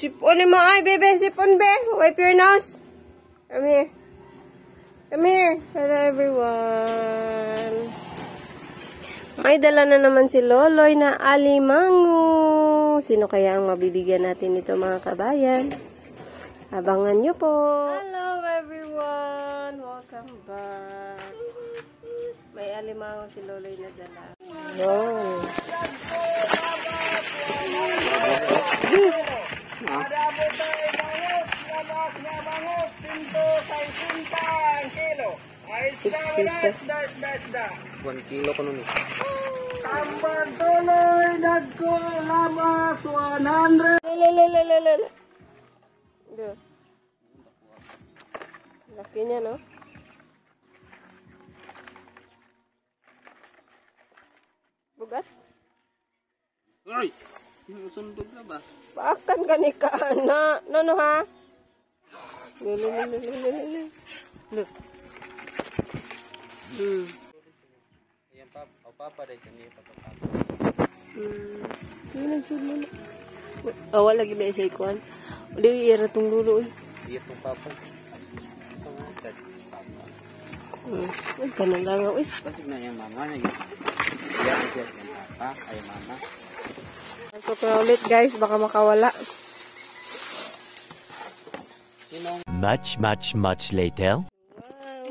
Sipon mo ay, bebe. Sipon, be. Wipe your nose. Come here. Come here. Hello, everyone. May dala na naman si Loloy na alimango. Sino kaya ang mabibigyan natin ito, mga kabayan? Abangan nyo po. Hello, everyone. Welcome back. May alimango si Loloy na dala. Yun. $6 pesos. 1 kilo ko nun eh. Tambang tuloy, nagkulamas, 100. Lalalala. Laki niya, no? Bugat? Ay! Sundog na ba? Paakan ka ni ka, na. No, ha? Lalalala. Look. Ayan, papa rin kami. Yan ang sulo na. Awal lagi na siya ikuan. Hindi, ira itong lulo eh. Iya itong papa. Asa nga, dad. Ay, kanan lang ako eh. Basig na yung mama na yun. Iya ang siya yung papa, ay mama. Pasok na ulit guys, baka makawala. Much later.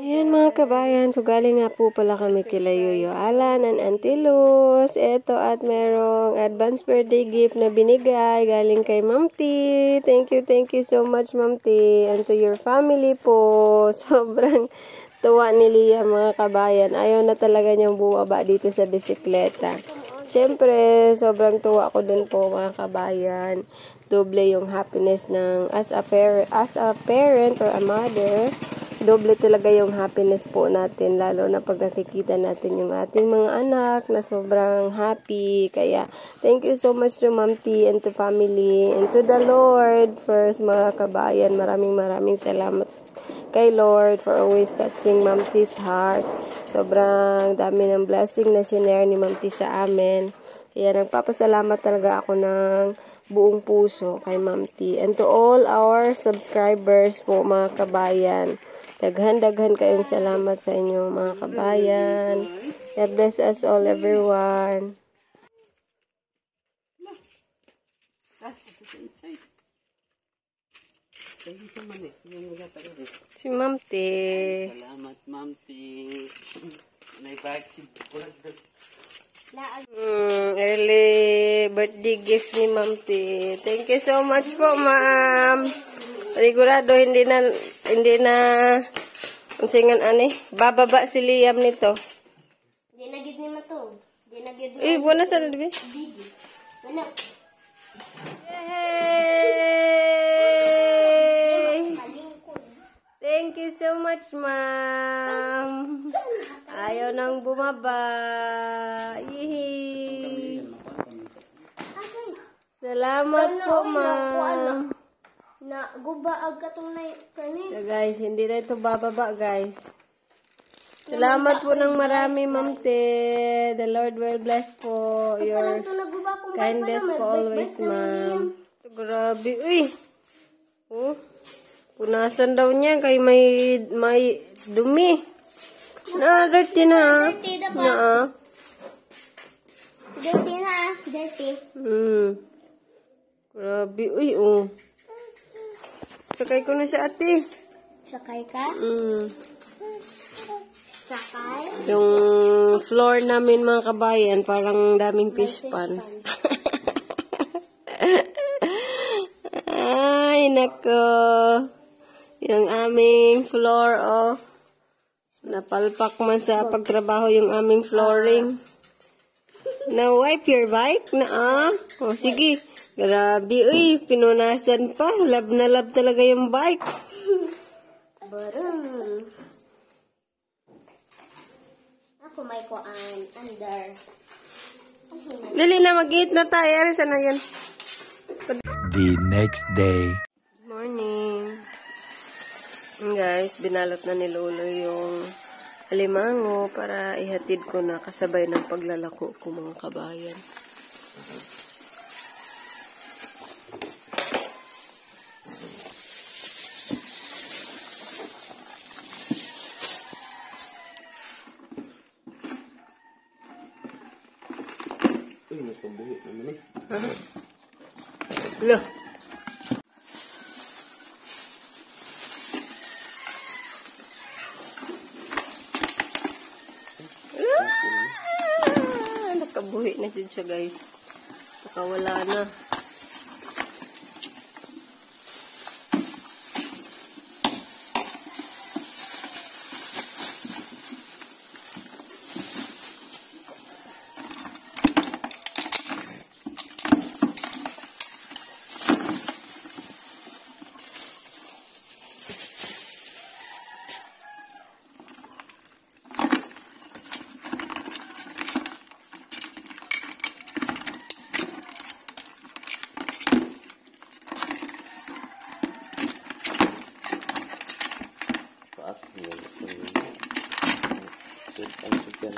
Ayan mga kabayan, so galing nga po pala kami kila Yuyo Alan and Auntie Luz. Eto at merong advance birthday gift na binigay galing kay Ma'am T. Thank you so much Ma'am T. And to your family po. Sobrang tuwa ni Lia mga kabayan. Ayaw na talaga niyang bumaba dito sa bisikleta. Siyempre, sobrang tuwa ko dun po mga kabayan. Doble yung happiness ng as a parent or a mother. Doble talaga yung happiness po natin, lalo na pag nakikita natin yung ating mga anak na sobrang happy. Kaya, thank you so much to Ma'am T and to family and to the Lord. First, mga kabayan, maraming salamat kay Lord for always touching Ma'am T's heart. Sobrang dami ng blessing na shinare ni Ma'am T sa amin. Kaya, nagpapasalamat talaga ako ng buong puso kay Ma'am T. And to all our subscribers po, mga kabayan. Daghan kayong salamat sa inyo mga kabayan. God bless us all, everyone. Si Ma'am T. Salamat Ma'am T. Early birthday gift ni Ma'am T. Thank you so much po, Ma'am. Panigurado hindi na unsingan ani bababa si Liam nito. Di na gid ni mato. Di na gid. Buwan na sa dibi. Ano? Yay! Thank you so much, Ma'am. Ayaw nang bumaba. Yee. Salamat po, Ma'am. Na gubaag katong na kani. So guys, hindi na ito bababa, guys. Salamat po ng marami, Ma'am T. The Lord will bless po your kindness po always, Ma'am. Grabe, uy. Oh, punasan daw niya kay may dumi. Na, dirty na. Dirty na ba? Na. Dirty na, dirty. Grabe, uy, oh. Sakay ko na siya, ate. Sakay ka? Sakay? Yung floor namin, mga kabayan, parang daming fish pan. Ay, nako. Yung aming floor, oh. Napalpak man sa pagtrabaho yung aming flooring. Now, wipe your bike na, ah. Oh, sige. Grabe, uy, pinunasan pa. Love na love talaga yung bike. Barang. Ako may kuan under. Dali na, mag-eat na tayo. Arisan na yan. The next day. Good morning. Guys, binalot na ni Lolo yung alimango para ihatid ko na kasabay ng paglalako ko mga kabayan. Uy, nagpabuhi naman eh. Loh. Nakabuhi na dyan siya guys. Nakawala na. Paak. Ang chicken.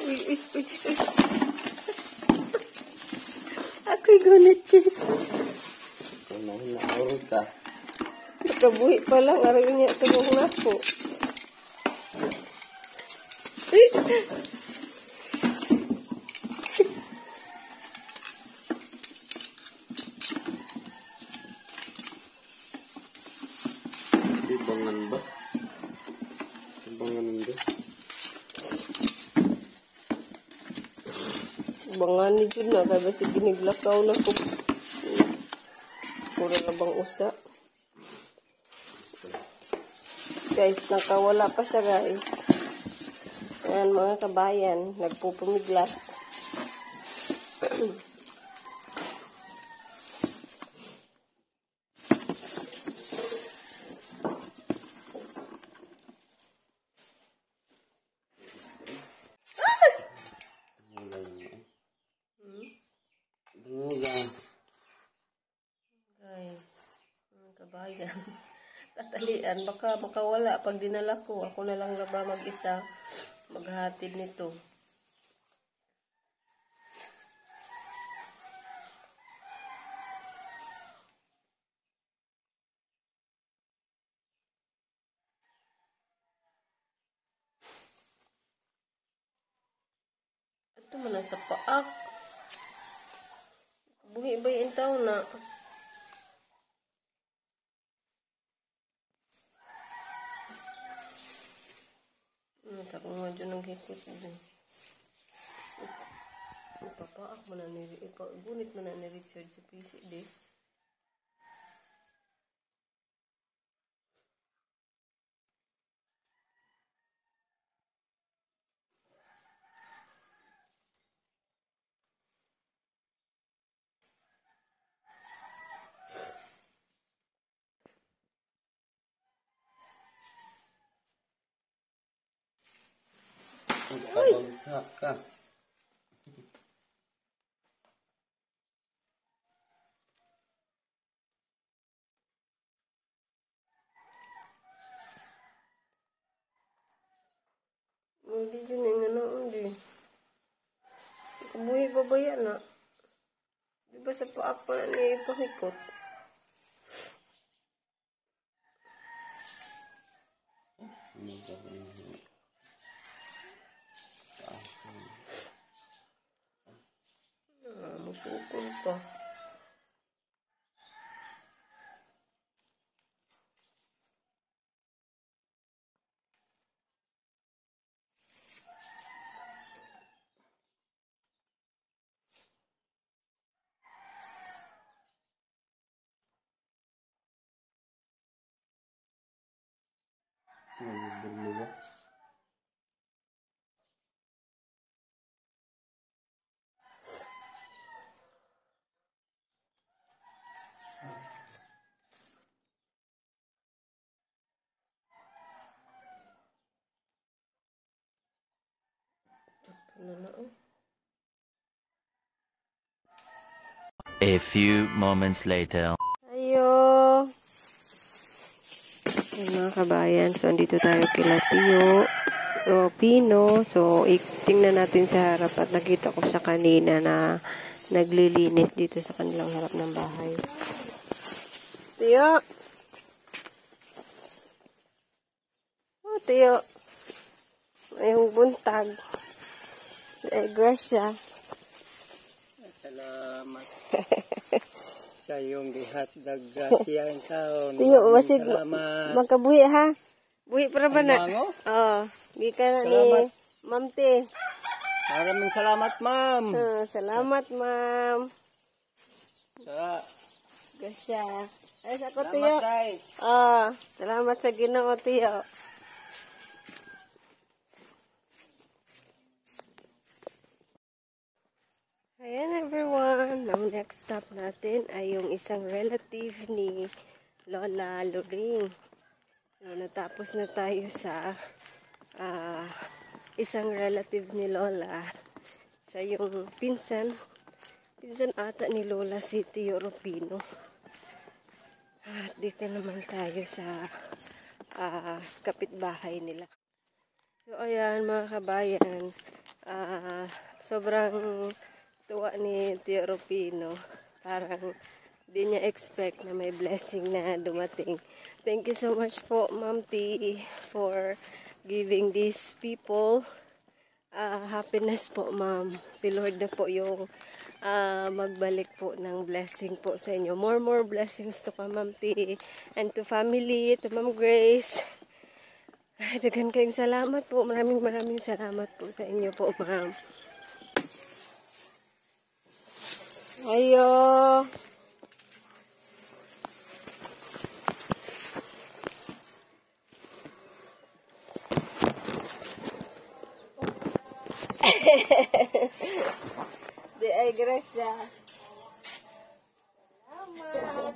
Uy, uy, uy, uy. Ako'y gunit yun. Unahin na aurot ka. Nakabuhi pa lang. Araw niya tugong na po. Uy. Ibangan ba? Ibangan hindi. Bangan ni Jud na. Kaya basi giniglakaw na ko. Pura na bang usa. Guys, nakawala pa siya guys. Ayan mga kabayan. Nagpupumiglas. Dungugan. Guys, mga kabayan. Katalian, baka makawala pag dinala ko. Ako na lang laba mag-isa. Maghatid nito. Ito man sa paak. Buhi ba yung tao na? Tapos nga dyan ang hikot dyan. Ipapaak mo na ni gunit mo na ni Richard sa PC di. Kabangka ka. Hindi dyan yung ano, hindi. Kabuhi pa ba yan na? Di ba sa paak pa na ni pahikot? Musukol pa. Bermuda. Ito na na oh. A few moments later. Ayo. Ay, mga kabayan, so andito tayo kila Tio Pino. So, tingnan natin sa harap at nakita ko siya kanina na naglilinis dito sa kanilang harap ng bahay. Tio! Oh, Tio! Mayong buntag. Ay, grasya. Salamat. Sa iyong dihatdag grasya ang taon. Tiyo, masig Salamat. magkabuhi ha. Buhi para ba na? Mango? Oo. Gika na ni Salamat. Ma'am T. Maraming salamat, ma'am. Salamat, ma'am. Sa Gasya. Ay, sa ko, Tiyo. salamat, guys. Salamat sa Ginoo, Tiyo. Ayan, everyone. Ang next stop natin ay yung isang relative ni Lola Loring. So, natapos na tayo sa isang relative ni Lola. Siya yung pinsan ata ni Lola, si Tio Rupino. At dito naman tayo sa kapitbahay nila. So, ayan mga kabayan, sobrang tuwa ni Tio Rupino. Parang di niya expect na may blessing na dumating. Thank you so much po, Ma'am T, for giving these people happiness po, ma'am. Si Lord na po yung magbalik po ng blessing po sa inyo. More blessings to pa, Ma'am T, and to family, to Ma'am Grace. Ay, dagan kayong salamat po. Maraming salamat po sa inyo po, ma'am. Ayo. Di ay grasya. Salamat.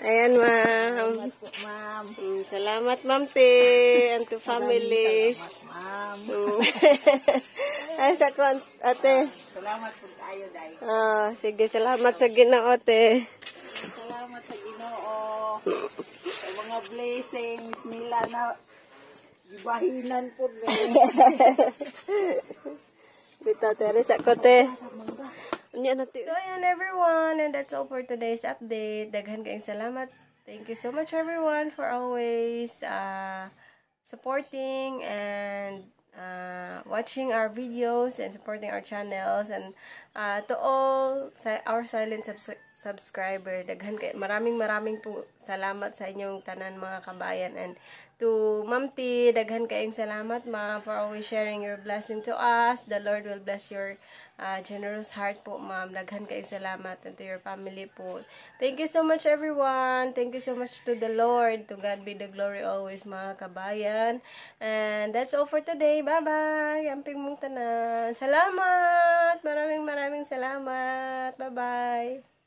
Ayan, ma'am. Ma'am. Salamat, Ma'am T, and to family. Ma'am. Ay, sa ko, ate. Salamat po tayo, Day. Sige, salamat sa Ginoo, ate. Salamat sa Ginoo. Sa mga blessings nila na gibahinan po rin. Dito, ate, sa kote. So, ayan everyone, and that's all for today's update. Daghan kayong salamat. Thank you so much everyone for always supporting and watching our videos and supporting our channels, and to all our silent subscriber, daghan kay maraming po salamat sa inyong tanan mga kabayan, and to Ma'am T, daghan kayong salamat, ma'am, for always sharing your blessing to us. The Lord will bless your generous heart po, ma'am. Daghan kayong salamat, and to your family po. Thank you so much everyone. Thank you so much to the Lord. To God be the glory always, mga kabayan. And that's all for today. Bye-bye. Amping mong tanan. Salamat. Maraming salamat. Bye-bye.